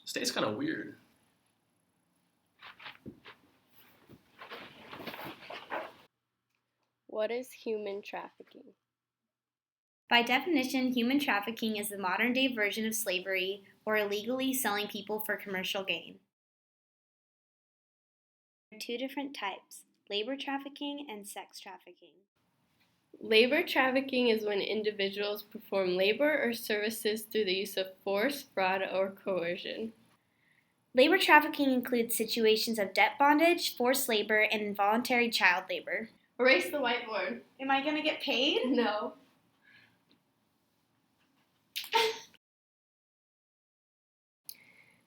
State's kind of weird. What is human trafficking? By definition, human trafficking is the modern-day version of slavery or illegally selling people for commercial gain. There are two different types, labor trafficking and sex trafficking. Labor trafficking is when individuals perform labor or services through the use of force, fraud, or coercion. Labor trafficking includes situations of debt bondage, forced labor, and involuntary child labor. Erase the whiteboard. Am I going to get paid? No.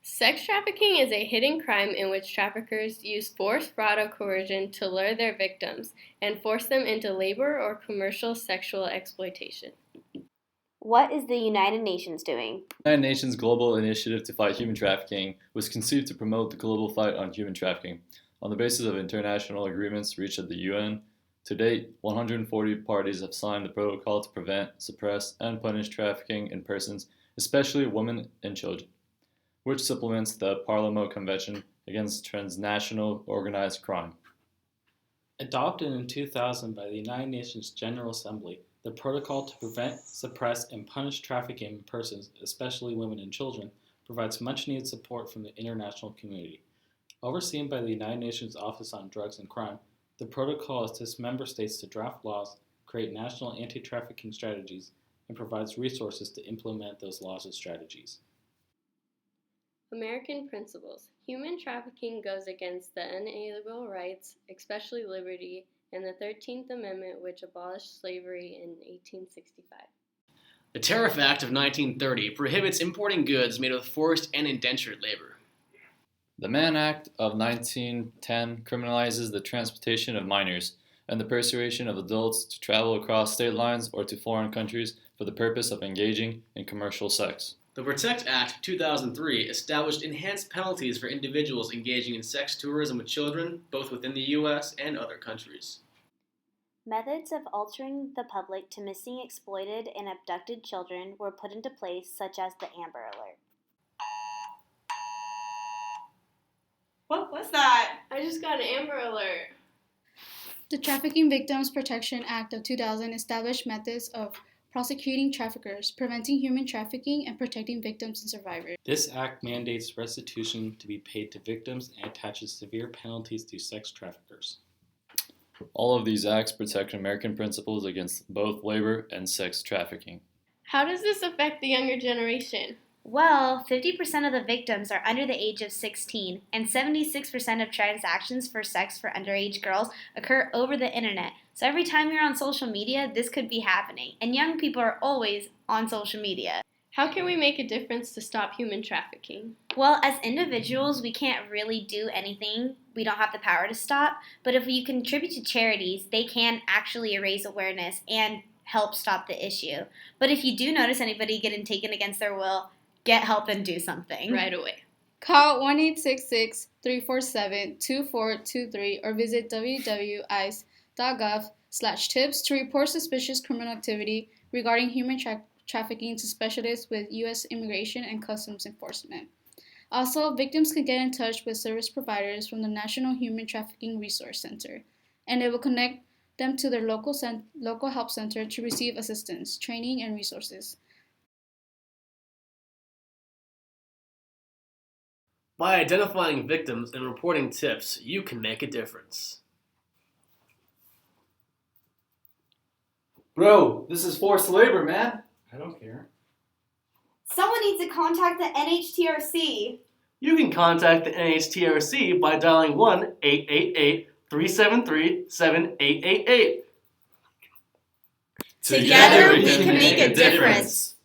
Sex trafficking is a hidden crime in which traffickers use force, fraud, or coercion to lure their victims and force them into labor or commercial sexual exploitation. What is the United Nations doing? The United Nations Global Initiative to Fight Human Trafficking was conceived to promote the global fight on human trafficking. On the basis of international agreements reached at the UN, to date, 140 parties have signed the protocol to prevent, suppress, and punish trafficking in persons, especially women and children, which supplements the Palermo Convention against transnational organized crime. Adopted in 2000 by the United Nations General Assembly, the Protocol to Prevent, Suppress, and Punish Trafficking in Persons, especially women and children, provides much-needed support from the international community. Overseen by the United Nations Office on Drugs and Crime, the protocol assists member states to draft laws, create national anti-trafficking strategies, and provides resources to implement those laws and strategies. American principles. Human trafficking goes against the unalienable rights, especially liberty, and the 13th Amendment, which abolished slavery in 1865. The Tariff Act of 1930 prohibits importing goods made with forced and indentured labor. The Mann Act of 1910 criminalizes the transportation of minors and the persuasion of adults to travel across state lines or to foreign countries for the purpose of engaging in commercial sex. The PROTECT Act of 2003 established enhanced penalties for individuals engaging in sex tourism with children, both within the U.S. and other countries. Methods of altering the public to missing, exploited, and abducted children were put into place, such as the Amber Alert. What was that? I just got an Amber Alert. The Trafficking Victims Protection Act of 2000 established methods of prosecuting traffickers, preventing human trafficking, and protecting victims and survivors. This act mandates restitution to be paid to victims and attaches severe penalties to sex traffickers. All of these acts protect American principles against both labor and sex trafficking. How does this affect the younger generation? Well, 50% of the victims are under the age of 16, and 76% of transactions for sex for underage girls occur over the internet. So every time you're on social media, this could be happening. And young people are always on social media. How can we make a difference to stop human trafficking? Well, as individuals, we can't really do anything. We don't have the power to stop. But if you contribute to charities, they can actually raise awareness and help stop the issue. But if you do notice anybody getting taken against their will, get help and do something. Right away. Call 1-866-347-2423 or visit www.ice.gov/tips to report suspicious criminal activity regarding human trafficking to specialists with U.S. Immigration and Customs Enforcement. Also, victims can get in touch with service providers from the National Human Trafficking Resource Center, and they will connect them to their local help center to receive assistance, training, and resources. By identifying victims and reporting tips, you can make a difference. Bro, this is forced labor, man. I don't care. Someone needs to contact the NHTRC. You can contact the NHTRC by dialing 1-888-373-7888. Together we can make a difference.